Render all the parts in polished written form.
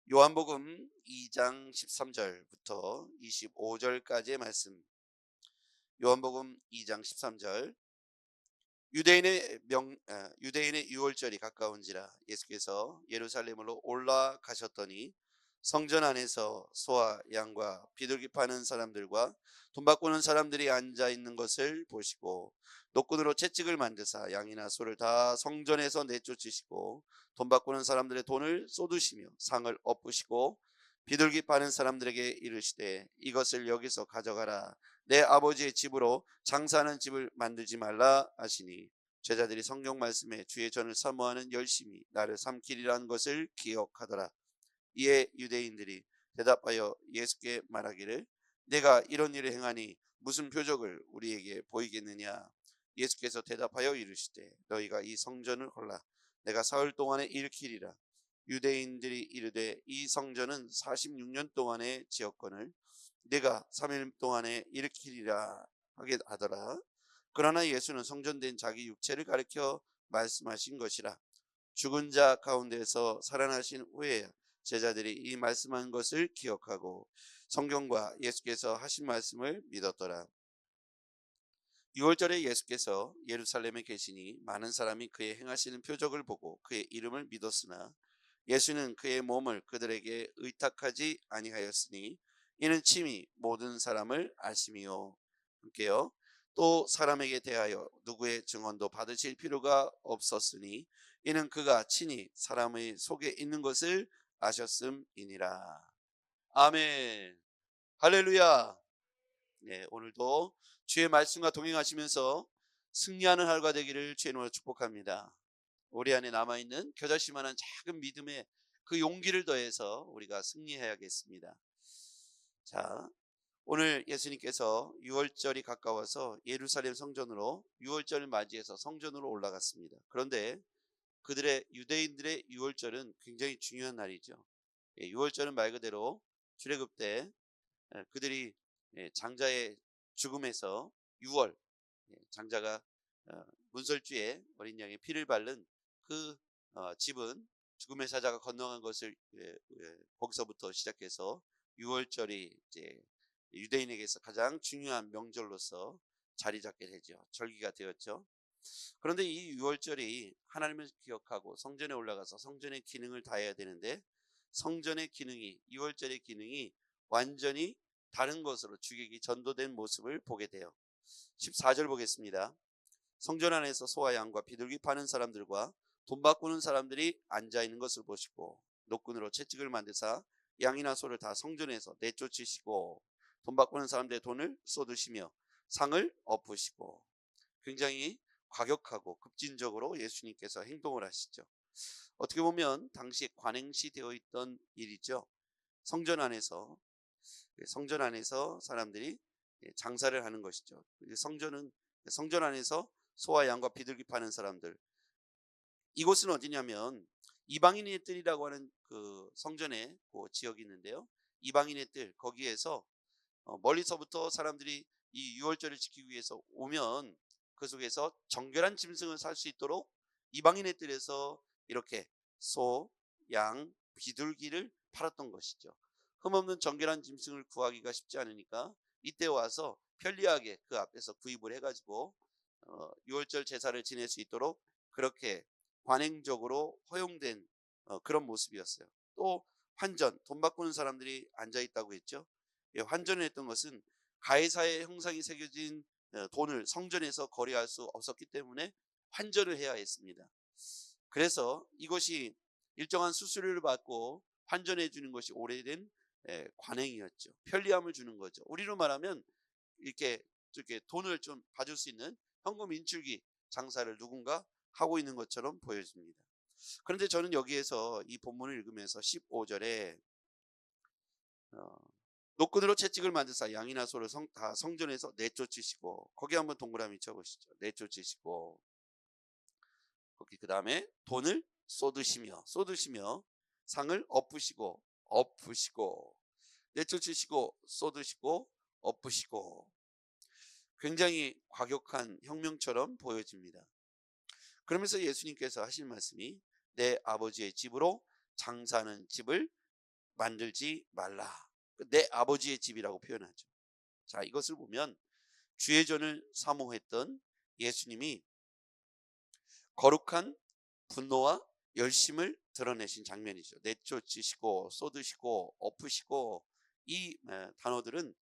요한복음 2장 13절부터 25절까지의 말씀. 요한복음 2장 13절. 유대인의 유월절이 가까운지라 예수께서 예루살렘으로 올라가셨더니 성전 안에서 소와 양과 비둘기 파는 사람들과 돈 바꾸는 사람들이 앉아 있는 것을 보시고 노끈으로 채찍을 만드사 양이나 소를 다 성전에서 내쫓으시고 돈 바꾸는 사람들의 돈을 쏟으시며 상을 엎으시고 비둘기 파는 사람들에게 이르시되 이것을 여기서 가져가라. 내 아버지의 집으로 장사하는 집을 만들지 말라 하시니 제자들이 성경 말씀에 주의 전을 사모하는 열심히 나를 삼키리라는 것을 기억하더라. 이에 유대인들이 대답하여 예수께 말하기를 내가 이런 일을 행하니 무슨 표적을 우리에게 보이겠느냐. 예수께서 대답하여 이르시되 너희가 이 성전을 헐라 내가 사흘 동안에 일으키리라. 유대인들이 이르되 이 성전은 46년 동안에 지었거늘 내가 3일 동안에 일으키리라 하게 하더라. 그러나 예수는 성전된 자기 육체를 가리켜 말씀하신 것이라. 죽은 자 가운데서 살아나신 후에 제자들이 이 말씀한 것을 기억하고 성경과 예수께서 하신 말씀을 믿었더라. 유월절에 예수께서 예루살렘에 계시니 많은 사람이 그의 행하시는 표적을 보고 그의 이름을 믿었으나 예수는 그의 몸을 그들에게 의탁하지 아니하였으니 이는 친히 모든 사람을 아심이요. 함께요. 또 사람에게 대하여 누구의 증언도 받으실 필요가 없었으니 이는 그가 친히 사람의 속에 있는 것을 아셨음이니라. 아멘. 할렐루야. 네, 오늘도 주의 말씀과 동행하시면서 승리하는 하루가 되기를 주의 이름으로 축복합니다. 우리 안에 남아있는 겨자씨만한 작은 믿음의 그 용기를 더해서 우리가 승리해야겠습니다. 자, 오늘 예수님께서 유월절이 가까워서 예루살렘 성전으로 유월절을 맞이해서 성전으로 올라갔습니다. 그런데 유대인들의 유월절은 굉장히 중요한 날이죠. 유월절은 말 그대로 출애굽 때 그들이 장자의 죽음에서 유월, 장자가 문설주에 어린 양의 피를 바른 그 집은 죽음의 사자가 건너간 것을 거기서부터 시작해서 유월절이 이제 유대인에게서 가장 중요한 명절로서 자리 잡게 되죠. 절기가 되었죠. 그런데 이 유월절이 하나님을 기억하고 성전에 올라가서 성전의 기능을 다해야 되는데 성전의 기능이 유월절의 기능이 완전히 다른 것으로 주객이 전도된 모습을 보게 돼요. 14절 보겠습니다. 성전 안에서 소와 양과 비둘기 파는 사람들과 돈 바꾸는 사람들이 앉아 있는 것을 보시고 노끈으로 채찍을 만드사 양이나 소를 다 성전에서 내쫓으시고 돈 바꾸는 사람들의 돈을 쏟으시며 상을 엎으시고 굉장히 과격하고 급진적으로 예수님께서 행동을 하시죠. 어떻게 보면 당시 관행시 되어 있던 일이죠. 성전 안에서 사람들이 장사를 하는 것이죠. 성전 안에서 소와 양과 비둘기 파는 사람들. 이곳은 어디냐면 이방인의 뜰이라고 하는 그 성전의 그 지역이 있는데요. 이방인의 뜰 거기에서 멀리서부터 사람들이 이 유월절을 지키기 위해서 오면 그 속에서 정결한 짐승을 살 수 있도록 이방인의 뜰에서 이렇게 소, 양, 비둘기를 팔았던 것이죠. 흠없는 정결한 짐승을 구하기가 쉽지 않으니까 이때 와서 편리하게 그 앞에서 구입을 해가지고 유월절 제사를 지낼 수 있도록 그렇게 관행적으로 허용된 그런 모습이었어요. 또 환전, 돈 바꾸는 사람들이 앉아 있다고 했죠. 환전을 했던 것은 가해사의 형상이 새겨진 돈을 성전에서 거래할 수 없었기 때문에 환전을 해야 했습니다. 그래서 이것이 일정한 수수료를 받고 환전해 주는 것이 오래된 관행이었죠. 편리함을 주는 거죠. 우리로 말하면 이렇게 돈을 좀 봐줄 수 있는 현금 인출기 장사를 누군가 하고 있는 것처럼 보여집니다. 그런데 저는 여기에서 이 본문을 읽으면서 15절에 노끈으로 채찍을 만드사 양이나 소를 다 성전에서 내쫓으시고 거기 한번 동그라미 쳐보시죠. 내쫓으시고 거기 그 다음에 돈을 쏟으시며 상을 엎으시고 내쫓으시고 쏟으시고 엎으시고 굉장히 과격한 혁명처럼 보여집니다. 그러면서 예수님께서 하신 말씀이 내 아버지의 집으로 장사하는 집을 만들지 말라. 내 아버지의 집이라고 표현하죠. 자, 이것을 보면 주의 전을 사모했던 예수님이 거룩한 분노와 열심을 드러내신 장면이죠. 내쫓으시고 쏟으시고 엎으시고 이 단어들은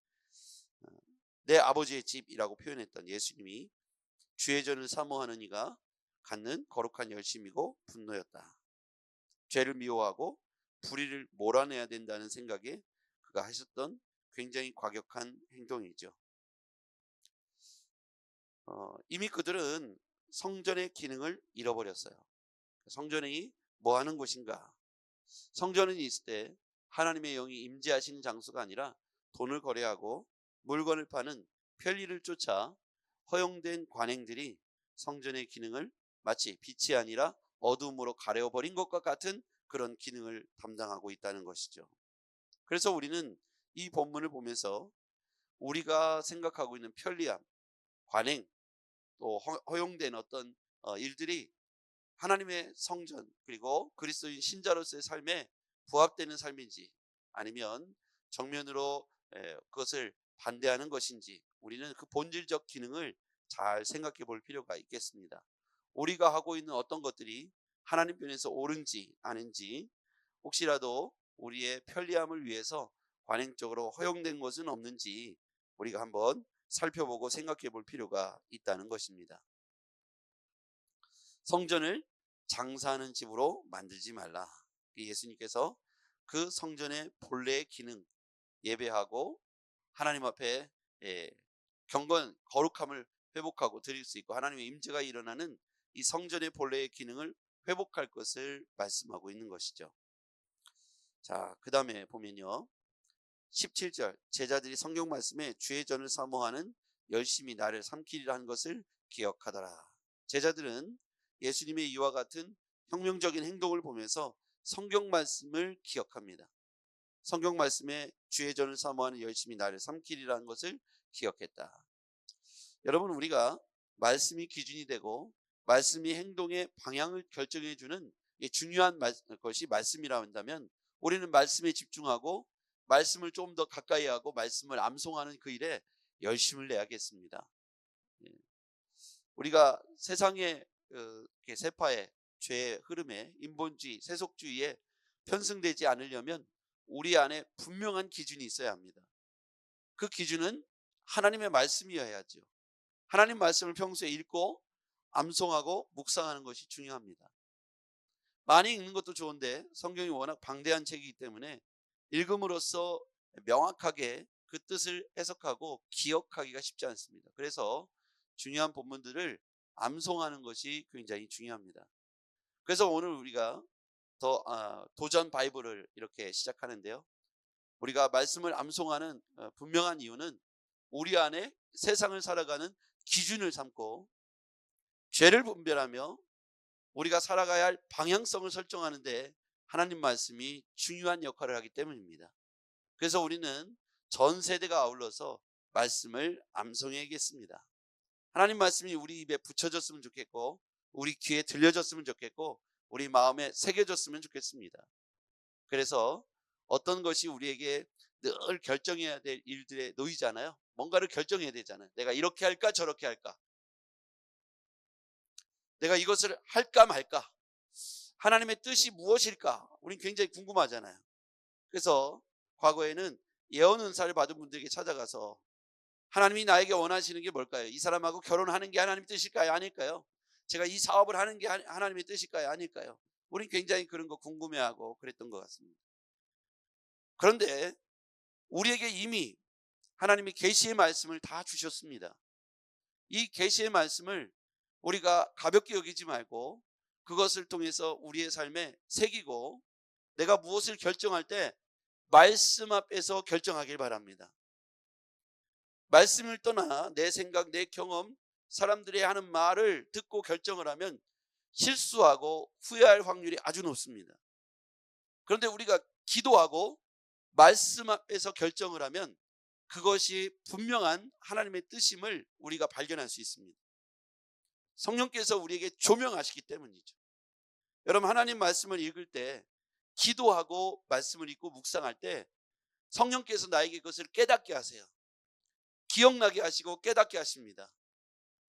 내 아버지의 집이라고 표현했던 예수님이 주의 전을 사모하는 이가 갖는 거룩한 열심이고 분노였다. 죄를 미워하고 불의를 몰아내야 된다는 생각에 그가 하셨던 굉장히 과격한 행동이죠. 이미 그들은 성전의 기능을 잃어버렸어요. 성전이 뭐 하는 곳인가? 성전은 있을 때 하나님의 영이 임재하시는 장소가 아니라 돈을 거래하고 물건을 파는 편리를 쫓아 허용된 관행들이 성전의 기능을 마치 빛이 아니라 어둠으로 가려버린 것과 같은 그런 기능을 담당하고 있다는 것이죠. 그래서 우리는 이 본문을 보면서 우리가 생각하고 있는 편리함, 관행, 또 허용된 어떤 일들이 하나님의 성전 그리고 그리스도인 신자로서의 삶에 부합되는 삶인지 아니면 정면으로 그것을 반대하는 것인지 우리는 그 본질적 기능을 잘 생각해 볼 필요가 있겠습니다. 우리가 하고 있는 어떤 것들이 하나님 편에서 옳은지 아닌지 혹시라도 우리의 편리함을 위해서 관행적으로 허용된 것은 없는지 우리가 한번 살펴보고 생각해 볼 필요가 있다는 것입니다. 성전을 장사하는 집으로 만들지 말라. 예수님께서 그 성전의 본래의 기능, 예배하고 하나님 앞에 경건, 거룩함을 회복하고 드릴 수 있고 하나님의 임재가 일어나는 이 성전의 본래의 기능을 회복할 것을 말씀하고 있는 것이죠. 자, 그 다음에 보면요. 17절 제자들이 성경 말씀에 주의 전을 사모하는 열심히 나를 삼키리라 한 것을 기억하더라. 제자들은 예수님의 이와 같은 혁명적인 행동을 보면서 성경 말씀을 기억합니다. 성경 말씀에 주의 전을 사모하는 열심히 나를 삼키리라 한 것을 기억했다. 여러분, 우리가 말씀이 기준이 되고 말씀이 행동의 방향을 결정해 주는 중요한 것이 말씀이라 한다면 우리는 말씀에 집중하고 말씀을 좀 더 가까이 하고 말씀을 암송하는 그 일에 열심을 내야겠습니다. 우리가 세상의 세파의 죄의 흐름에 인본주의, 세속주의에 편승되지 않으려면 우리 안에 분명한 기준이 있어야 합니다. 그 기준은 하나님의 말씀이어야죠. 하나님 말씀을 평소에 읽고 암송하고 묵상하는 것이 중요합니다. 많이 읽는 것도 좋은데 성경이 워낙 방대한 책이기 때문에 읽음으로써 명확하게 그 뜻을 해석하고 기억하기가 쉽지 않습니다. 그래서 중요한 본문들을 암송하는 것이 굉장히 중요합니다. 그래서 오늘 우리가 도전 바이블을 이렇게 시작하는데요. 우리가 말씀을 암송하는 분명한 이유는 우리 안에 세상을 살아가는 기준을 삼고 죄를 분별하며 우리가 살아가야 할 방향성을 설정하는데 하나님 말씀이 중요한 역할을 하기 때문입니다. 그래서 우리는 전 세대가 아울러서 말씀을 암송해야겠습니다. 하나님 말씀이 우리 입에 붙여졌으면 좋겠고 우리 귀에 들려졌으면 좋겠고 우리 마음에 새겨졌으면 좋겠습니다. 그래서 어떤 것이 우리에게 늘 결정해야 될 일들에 놓이잖아요. 뭔가를 결정해야 되잖아요. 내가 이렇게 할까 저렇게 할까, 내가 이것을 할까 말까, 하나님의 뜻이 무엇일까 우린 굉장히 궁금하잖아요. 그래서 과거에는 예언 은사를 받은 분들에게 찾아가서 하나님이 나에게 원하시는 게 뭘까요? 이 사람하고 결혼하는 게 하나님의 뜻일까요? 아닐까요? 제가 이 사업을 하는 게 하나님의 뜻일까요? 아닐까요? 우린 굉장히 그런 거 궁금해하고 그랬던 것 같습니다. 그런데 우리에게 이미 하나님이 계시의 말씀을 다 주셨습니다. 이 계시의 말씀을 우리가 가볍게 여기지 말고 그것을 통해서 우리의 삶에 새기고 내가 무엇을 결정할 때 말씀 앞에서 결정하길 바랍니다. 말씀을 떠나 내 생각, 내 경험, 사람들이 하는 말을 듣고 결정을 하면 실수하고 후회할 확률이 아주 높습니다. 그런데 우리가 기도하고 말씀 앞에서 결정을 하면 그것이 분명한 하나님의 뜻임을 우리가 발견할 수 있습니다. 성령께서 우리에게 조명하시기 때문이죠. 여러분, 하나님 말씀을 읽을 때 기도하고 말씀을 읽고 묵상할 때 성령께서 나에게 그것을 깨닫게 하세요. 기억나게 하시고 깨닫게 하십니다.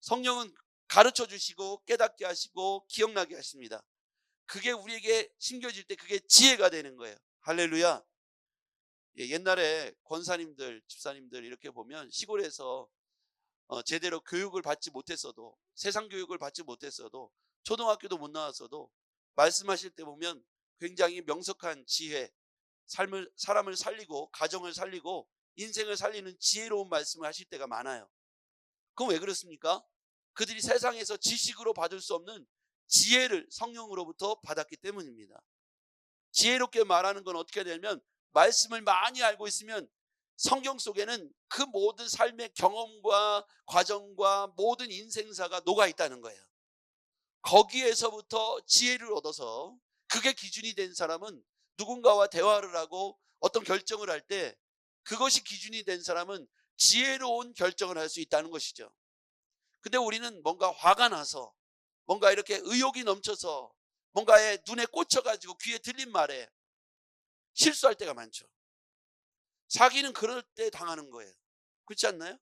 성령은 가르쳐 주시고 깨닫게 하시고 기억나게 하십니다. 그게 우리에게 심겨질 때 그게 지혜가 되는 거예요. 할렐루야. 옛날에 권사님들, 집사님들 이렇게 보면 시골에서 제대로 교육을 받지 못했어도, 세상 교육을 받지 못했어도, 초등학교도 못 나왔어도 말씀하실 때 보면 굉장히 명석한 지혜, 사람을 살리고 가정을 살리고 인생을 살리는 지혜로운 말씀을 하실 때가 많아요. 그건 왜 그렇습니까? 그들이 세상에서 지식으로 받을 수 없는 지혜를 성령으로부터 받았기 때문입니다. 지혜롭게 말하는 건 어떻게 되냐면, 말씀을 많이 알고 있으면 성경 속에는 그 모든 삶의 경험과 과정과 모든 인생사가 녹아 있다는 거예요. 거기에서부터 지혜를 얻어서, 그게 기준이 된 사람은 누군가와 대화를 하고 어떤 결정을 할 때 그것이 기준이 된 사람은 지혜로운 결정을 할 수 있다는 것이죠. 근데 우리는 뭔가 화가 나서, 뭔가 이렇게 의욕이 넘쳐서, 뭔가에 눈에 꽂혀가지고 귀에 들린 말에 실수할 때가 많죠. 사기는 그럴 때 당하는 거예요. 그렇지 않나요?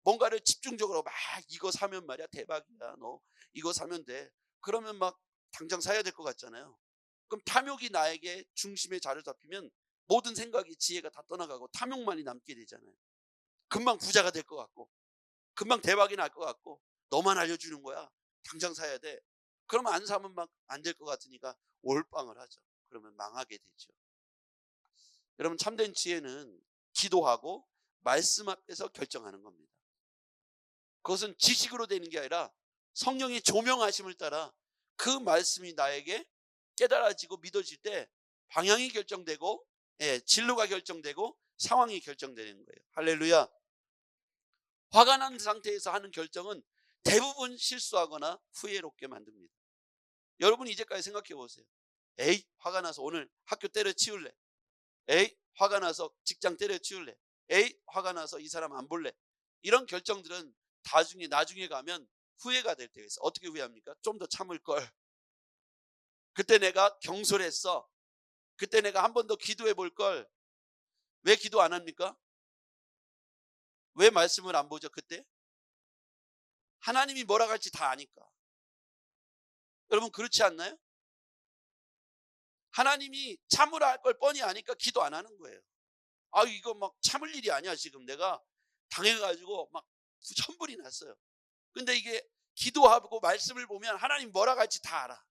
뭔가를 집중적으로 막 이거 사면 말이야 대박이야, 너 이거 사면 돼. 그러면 막 당장 사야 될 것 같잖아요. 그럼 탐욕이 나에게 중심에 자리 잡히면 모든 생각이, 지혜가 다 떠나가고 탐욕만이 남게 되잖아요. 금방 부자가 될 것 같고, 금방 대박이 날 것 같고, 너만 알려주는 거야, 당장 사야 돼. 그러면 안 사면 막 안 될 것 같으니까 올빵을 하죠. 그러면 망하게 되죠. 여러분, 참된 지혜는 기도하고 말씀 앞에서 결정하는 겁니다. 그것은 지식으로 되는 게 아니라 성령의 조명하심을 따라 그 말씀이 나에게 깨달아지고 믿어질 때 방향이 결정되고, 진로가 결정되고 상황이 결정되는 거예요. 할렐루야. 화가 난 상태에서 하는 결정은 대부분 실수하거나 후회롭게 만듭니다. 여러분 이제까지 생각해 보세요. 에이, 화가 나서 오늘 학교 때려치울래. 에이, 화가 나서 직장 때려치울래. 에이, 화가 나서 이 사람 안 볼래. 이런 결정들은 나중에 가면 후회가 될 때가 있어요. 어떻게 후회합니까? 좀 더 참을 걸. 그때 내가 경솔했어. 그때 내가 한 번 더 기도해 볼 걸. 왜 기도 안 합니까? 왜 말씀을 안 보죠 그때? 하나님이 뭐라 할지 다 아니까. 여러분 그렇지 않나요? 하나님이 참으라 할 걸 뻔히 아니까 기도 안 하는 거예요. 아, 이거 막 참을 일이 아니야. 지금 내가 당해가지고 막 천불이 났어요. 근데 이게 기도하고 말씀을 보면 하나님 뭐라 할지 다 알아.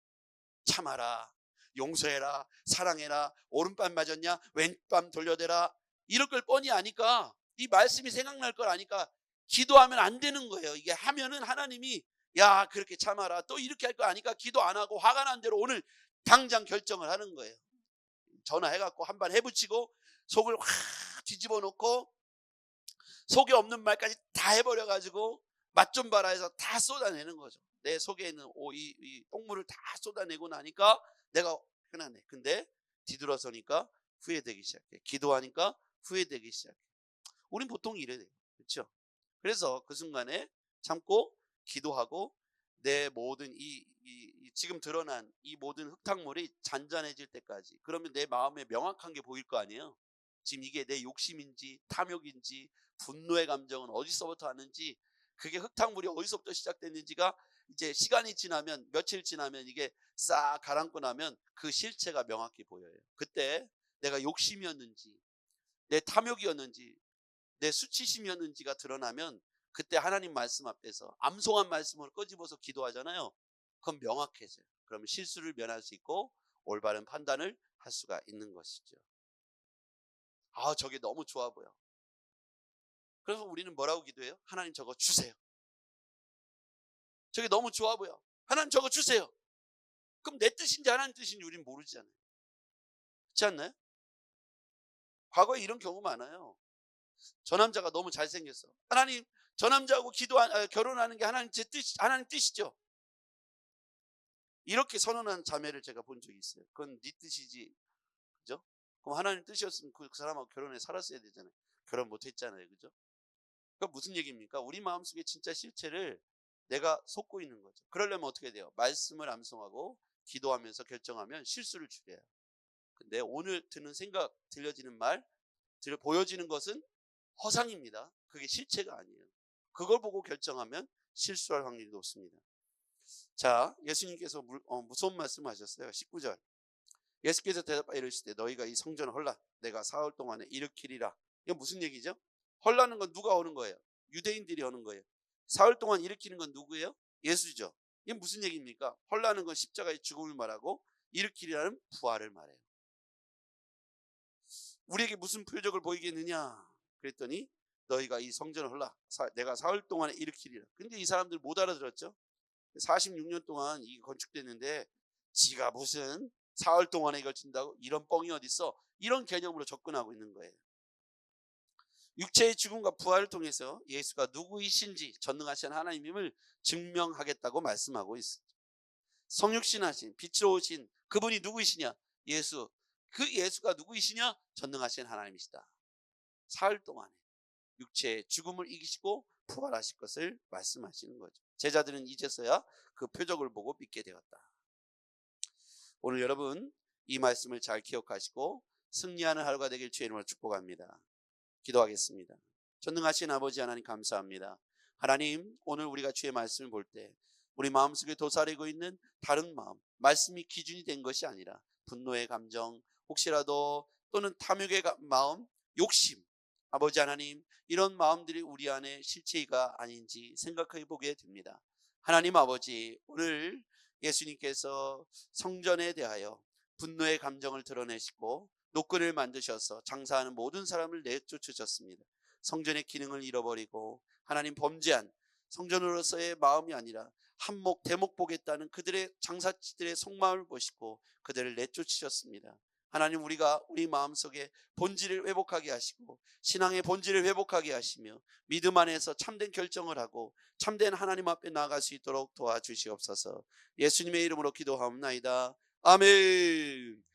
참아라, 용서해라, 사랑해라, 오른밤 맞았냐, 왼밤 돌려대라, 이럴 걸 뻔히 아니까, 이 말씀이 생각날 걸 아니까 기도하면 안 되는 거예요. 이게 하면은 하나님이 야 그렇게 참아라 또 이렇게 할 거 아니까 기도 안 하고 화가 난 대로 오늘 당장 결정을 하는 거예요. 전화해갖고 한번 해붙이고 속을 확 뒤집어 놓고 속에 없는 말까지 다 해버려가지고 맛 좀 봐라 해서 다 쏟아내는 거죠. 내 속에 있는 이 똥물을 다 쏟아내고 나니까 내가 편하네. 근데 뒤돌아서니까 후회되기 시작해. 기도하니까 후회되기 시작해. 우린 보통 이래 돼요. 그렇죠? 그래서 그 순간에 참고 기도하고 내 모든 지금 드러난 이 모든 흙탕물이 잔잔해질 때까지, 그러면 내 마음에 명확한 게 보일 거 아니에요. 지금 이게 내 욕심인지 탐욕인지 분노의 감정은 어디서부터 왔는지, 그게 흙탕물이 어디서부터 시작됐는지가 이제 시간이 지나면, 며칠 지나면 이게 싹 가라앉고 나면 그 실체가 명확히 보여요. 그때 내가 욕심이었는지 내 탐욕이었는지 내 수치심이었는지가 드러나면 그때 하나님 말씀 앞에서 암송한 말씀으로 끄집어서 기도하잖아요. 그건 명확해져요. 그러면 실수를 면할 수 있고 올바른 판단을 할 수가 있는 것이죠. 아, 저게 너무 좋아 보여. 그래서 우리는 뭐라고 기도해요? 하나님 저거 주세요. 저게 너무 좋아 보여. 하나님 저거 주세요. 그럼 내 뜻인지 하나님 뜻인지 우리는 모르잖아요. 그렇지 않나요? 과거에 이런 경우 많아요. 저 남자가 너무 잘생겼어. 하나님, 저 남자하고 결혼하는 게 하나님 뜻이죠. 이렇게 선언한 자매를 제가 본 적이 있어요. 그건 네 뜻이지, 그죠? 그럼 하나님 뜻이었으면 그 사람하고 결혼해 살았어야 되잖아요. 결혼 못 했잖아요, 그죠? 그러니까 무슨 얘기입니까? 우리 마음속에 진짜 실체를 내가 속고 있는 거죠. 그러려면 어떻게 돼요? 말씀을 암송하고 기도하면서 결정하면 실수를 줄여요. 근데 오늘 드는 생각, 들려지는 말, 보여지는 것은 허상입니다. 그게 실체가 아니에요. 그걸 보고 결정하면 실수할 확률이 높습니다. 자, 예수님께서 무서운 말씀하셨어요. 19절. 예수께서 대답하여 이르시되 너희가 이 성전을 헐라 내가 사흘 동안에 일으키리라. 이건 무슨 얘기죠? 헐라는 건 누가 오는 거예요? 유대인들이 오는 거예요. 사흘 동안 일으키는 건 누구예요? 예수죠. 이게 무슨 얘기입니까? 헐라는 건 십자가의 죽음을 말하고 일으키리라는 부활을 말해요. 우리에게 무슨 표적을 보이겠느냐? 그랬더니 너희가 이 성전을 헐라 내가 사흘 동안에 일으키리라. 근데 이 사람들 못 알아들었죠. 46년 동안 이게 건축됐는데 지가 무슨 사흘 동안에 이걸 진다고? 이런 뻥이 어딨어? 이런 개념으로 접근하고 있는 거예요. 육체의 죽음과 부활을 통해서 예수가 누구이신지 전능하신 하나님임을 증명하겠다고 말씀하고 있습니다. 성육신하신 빛으로 오신 그분이 누구이시냐? 예수. 그 예수가 누구이시냐? 전능하신 하나님이시다. 사흘 동안에 육체의 죽음을 이기시고 부활하실 것을 말씀하시는 거죠. 제자들은 이제서야 그 표적을 보고 믿게 되었다. 오늘 여러분 이 말씀을 잘 기억하시고 승리하는 하루가 되길 주의 이름으로 축복합니다. 기도하겠습니다. 전능하신 아버지 하나님 감사합니다. 하나님, 오늘 우리가 주의 말씀을 볼 때 우리 마음속에 도사리고 있는 다른 마음, 말씀이 기준이 된 것이 아니라 분노의 감정, 혹시라도 또는 탐욕의 마음, 욕심, 아버지 하나님, 이런 마음들이 우리 안에 실체가 아닌지 생각해 보게 됩니다. 하나님 아버지, 오늘 예수님께서 성전에 대하여 분노의 감정을 드러내시고 노끈을 만드셔서 장사하는 모든 사람을 내쫓으셨습니다. 성전의 기능을 잃어버리고 하나님 범죄한 성전으로서의 마음이 아니라 한몫 대목 보겠다는 그들의 장사치들의 속마음을 보시고 그들을 내쫓으셨습니다. 하나님, 우리가 우리 마음속에 본질을 회복하게 하시고 신앙의 본질을 회복하게 하시며 믿음 안에서 참된 결정을 하고 참된 하나님 앞에 나아갈 수 있도록 도와주시옵소서. 예수님의 이름으로 기도하옵나이다. 아멘.